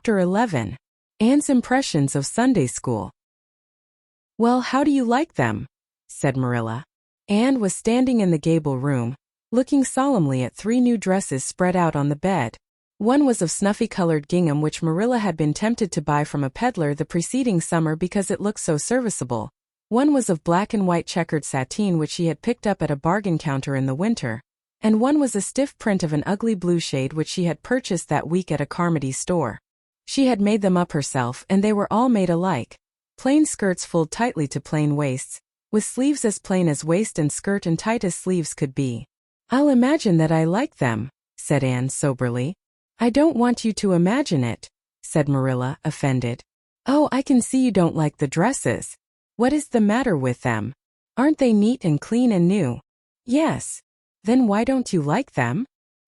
Chapter 11. Anne's Impressions of Sunday School. "Well, how do you like them?" said Marilla. Anne was standing in the gable room, looking solemnly at 3 new dresses spread out on the bed. One was of snuffy-colored gingham which Marilla had been tempted to buy from a peddler the preceding summer because it looked so serviceable. One was of black and white checkered sateen which she had picked up at a bargain counter in the winter, and one was a stiff print of an ugly blue shade which she had purchased that week at a Carmody store. She had made them up herself and they were all made alike. Plain skirts fulled tightly to plain waists, with sleeves as plain as waist and skirt and tight as sleeves could be. "I'll imagine that I like them," said Anne soberly. "I don't want you to imagine it," said Marilla, offended. "Oh, I can see you don't like the dresses. What is the matter with them? Aren't they neat and clean and new?" "Yes." "Then why don't you like them?"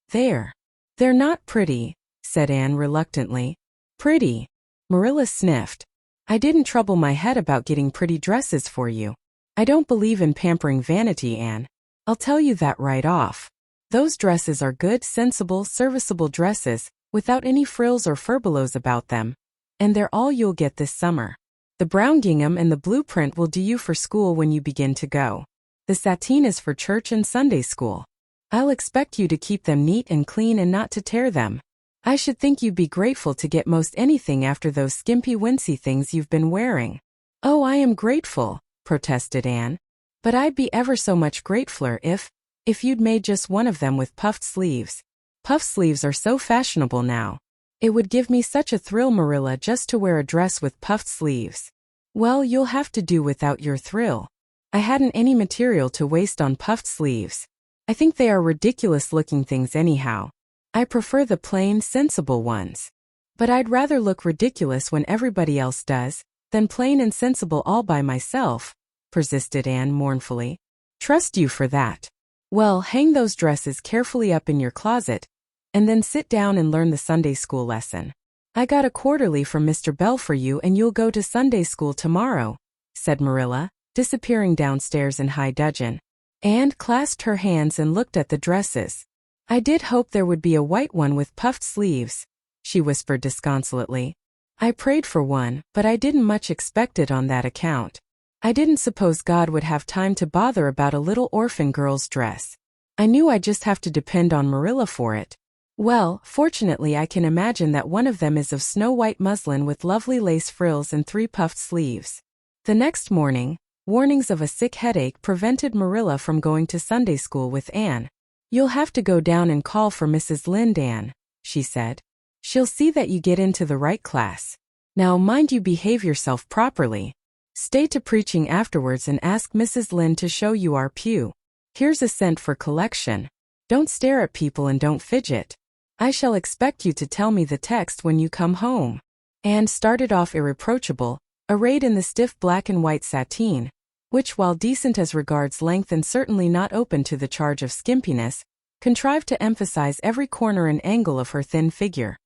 "They're not pretty," said Anne reluctantly. "Pretty?" Marilla sniffed. "I didn't trouble my head about getting pretty dresses for you. I don't believe in pampering vanity, Anne. I'll tell you that right off. Those dresses are good, sensible, serviceable dresses, without any frills or furbelows about them. And they're all you'll get this summer. The brown gingham and the blue print will do you for school when you begin to go. The sateen is for church and Sunday school. I'll expect you to keep them neat and clean and not to tear them. I should think you'd be grateful to get most anything after those skimpy wincey things you've been wearing." "Oh, I am grateful," protested Anne. "But I'd be ever so much gratefler if you'd made just one of them with puffed sleeves. Puffed sleeves are so fashionable now. It would give me such a thrill, Marilla, just to wear a dress with puffed sleeves." "Well, you'll have to do without your thrill. I hadn't any material to waste on puffed sleeves. I think they are ridiculous-looking things anyhow. I prefer the plain, sensible ones. But I'd rather look ridiculous when everybody else does, than plain and sensible all by myself," persisted Anne mournfully. "Trust you for that. Well, hang those dresses carefully up in your closet, and then sit down and learn the Sunday school lesson. I got a quarterly from Mr. Bell for you and you'll go to Sunday school tomorrow," said Marilla, disappearing downstairs in high dudgeon. Anne clasped her hands and looked at the dresses. "I did hope there would be a white one with puffed sleeves," she whispered disconsolately. "I prayed for one, but I didn't much expect it on that account. I didn't suppose God would have time to bother about a little orphan girl's dress. I knew I'd just have to depend on Marilla for it. Well, fortunately I can imagine that one of them is of snow-white muslin with lovely lace frills and 3 puffed sleeves." The next morning, warnings of a sick headache prevented Marilla from going to Sunday school with Anne. "You'll have to go down and call for Mrs. Lynde, Anne," she said. "She'll see that you get into the right class. Now mind you behave yourself properly. Stay to preaching afterwards and ask Mrs. Lynde to show you our pew. Here's a cent for collection. Don't stare at people and don't fidget. I shall expect you to tell me the text when you come home." Anne started off irreproachable, arrayed in the stiff black and white sateen, which, while decent as regards length and certainly not open to the charge of skimpiness, contrived to emphasize every corner and angle of her thin figure.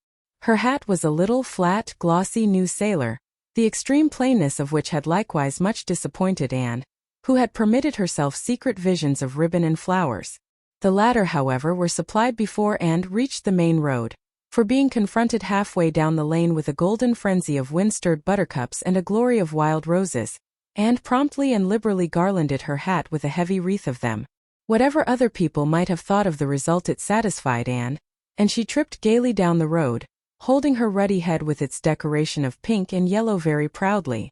Her hat was a little, flat, glossy new sailor, the extreme plainness of which had likewise much disappointed Anne, who had permitted herself secret visions of ribbon and flowers. The latter, however, were supplied before Anne reached the main road, for being confronted halfway down the lane with a golden frenzy of wind-stirred buttercups and a glory of wild roses, and promptly and liberally garlanded her hat with a heavy wreath of them. Whatever other people might have thought of the result, it satisfied Anne, and she tripped gaily down the road, holding her ruddy head with its decoration of pink and yellow very proudly.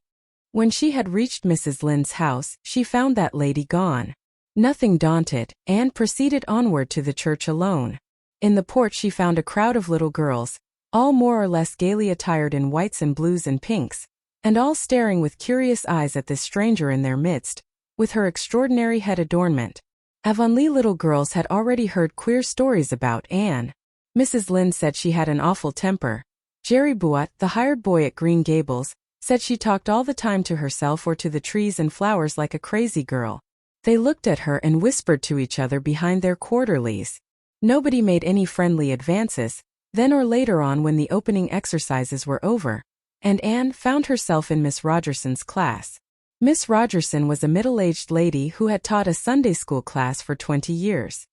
When she had reached Mrs. Lynde's house, she found that lady gone. Nothing daunted, Anne proceeded onward to the church alone. In the porch she found a crowd of little girls, all more or less gaily attired in whites and blues and pinks, and all staring with curious eyes at this stranger in their midst, with her extraordinary head adornment. Avonlea little girls had already heard queer stories about Anne. Mrs. Lynde said she had an awful temper. Jerry Buot, the hired boy at Green Gables, said she talked all the time to herself or to the trees and flowers like a crazy girl. They looked at her and whispered to each other behind their quarterlies. Nobody made any friendly advances, then or later on when the opening exercises were over, and Anne found herself in Miss Rogerson's class. Miss Rogerson was a middle-aged lady who had taught a Sunday school class for 20 years.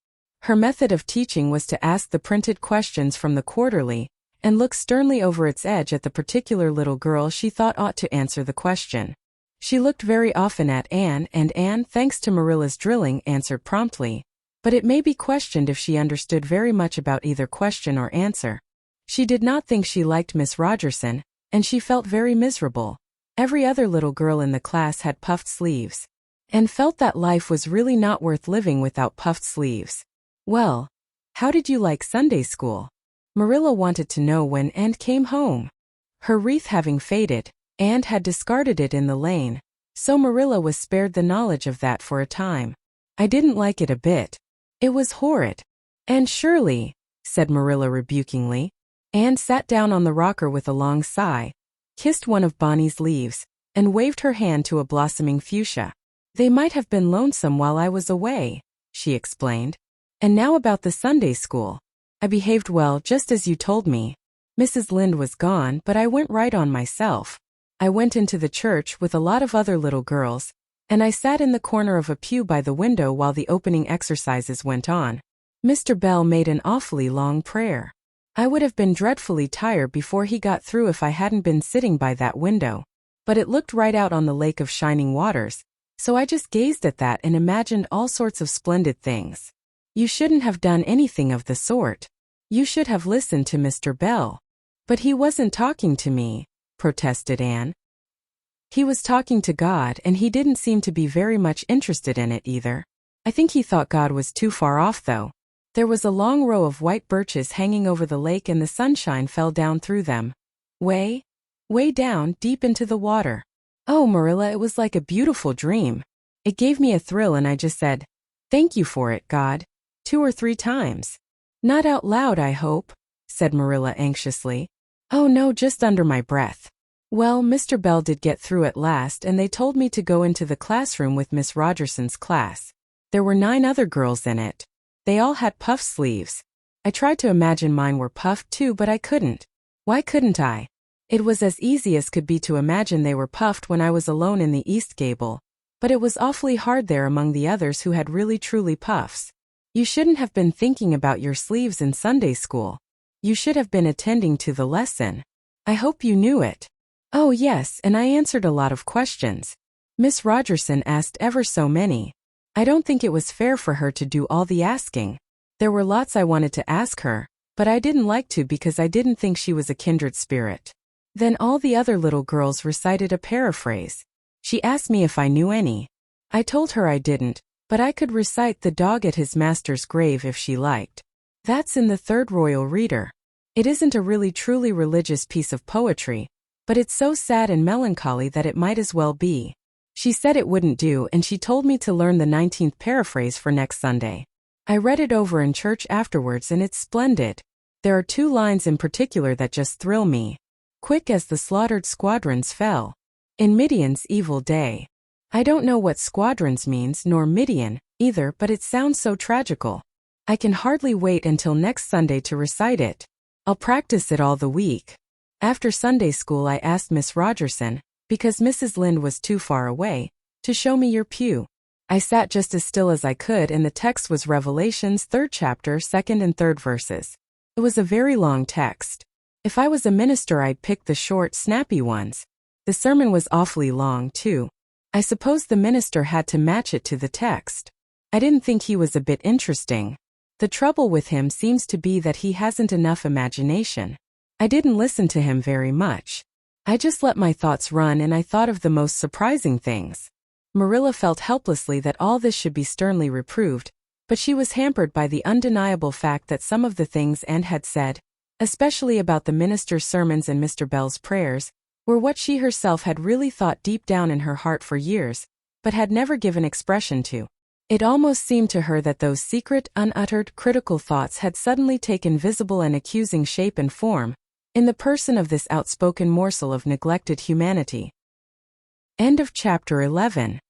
Her method of teaching was to ask the printed questions from the quarterly, and looked sternly over its edge at the particular little girl she thought ought to answer the question. She looked very often at Anne, and Anne, thanks to Marilla's drilling, answered promptly. But it may be questioned if she understood very much about either question or answer. She did not think she liked Miss Rogerson, and she felt very miserable. Every other little girl in the class had puffed sleeves, and felt that life was really not worth living without puffed sleeves. Well, how did you like Sunday school? Marilla wanted to know when Anne came home. Her wreath having faded, Anne had discarded it in the lane, so Marilla was spared the knowledge of that for a time. I didn't like it a bit. It was horrid. And Shirley, said Marilla rebukingly. Anne sat down on the rocker with a long sigh, kissed one of Bonnie's leaves, and waved her hand to a blossoming fuchsia. They might have been lonesome while I was away, she explained. And now about the Sunday school. I behaved well, just as you told me. Mrs. Lynde was gone, but I went right on myself. I went into the church with a lot of other little girls, and I sat in the corner of a pew by the window while the opening exercises went on. Mr. Bell made an awfully long prayer. I would have been dreadfully tired before he got through if I hadn't been sitting by that window, but it looked right out on the lake of shining waters, so I just gazed at that and imagined all sorts of splendid things. You shouldn't have done anything of the sort. You should have listened to Mr. Bell. But he wasn't talking to me, protested Anne. He was talking to God, and he didn't seem to be very much interested in it either. I think he thought God was too far off, though. There was a long row of white birches hanging over the lake, and the sunshine fell down through them. Way down, deep into the water. Oh, Marilla, it was like a beautiful dream. It gave me a thrill, and I just said, "Thank you for it, God," 2 or 3 times. Not out loud, I hope, said Marilla anxiously. Oh no, just under my breath. Well, Mr. Bell did get through at last, and they told me to go into the classroom with Miss Rogerson's class. There were 9 other girls in it. They all had puff sleeves. I tried to imagine mine were puffed too, but I couldn't. Why couldn't I? It was as easy as could be to imagine they were puffed when I was alone in the East Gable, but it was awfully hard there among the others who had really truly puffs. You shouldn't have been thinking about your sleeves in Sunday school. You should have been attending to the lesson. I hope you knew it. Oh yes, and I answered a lot of questions. Miss Rogerson asked ever so many. I don't think it was fair for her to do all the asking. There were lots I wanted to ask her, but I didn't like to because I didn't think she was a kindred spirit. Then all the other little girls recited a paraphrase. She asked me if I knew any. I told her I didn't, but I could recite "The Dog at His Master's Grave" if she liked. That's in the Third Royal Reader. It isn't a really truly religious piece of poetry, but it's so sad and melancholy that it might as well be. She said it wouldn't do, and she told me to learn the 19th paraphrase for next Sunday. I read it over in church afterwards, and it's splendid. There are 2 lines in particular that just thrill me. Quick as the slaughtered squadrons fell in Midian's evil day. I don't know what squadrons means, nor Midian, either, but it sounds so tragical. I can hardly wait until next Sunday to recite it. I'll practice it all the week. After Sunday school I asked Miss Rogerson, because Mrs. Lynde was too far away, to show me your pew. I sat just as still as I could, and the text was Revelation's 3rd chapter, 2nd and 3rd verses. It was a very long text. If I was a minister I'd pick the short, snappy ones. The sermon was awfully long, too. I suppose the minister had to match it to the text. I didn't think he was a bit interesting. The trouble with him seems to be that he hasn't enough imagination. I didn't listen to him very much. I just let my thoughts run, and I thought of the most surprising things. Marilla felt helplessly that all this should be sternly reproved, but she was hampered by the undeniable fact that some of the things Anne had said, especially about the minister's sermons and Mr. Bell's prayers, were what she herself had really thought deep down in her heart for years, but had never given expression to. It almost seemed to her that those secret, unuttered, critical thoughts had suddenly taken visible and accusing shape and form, in the person of this outspoken morsel of neglected humanity. End of chapter 11.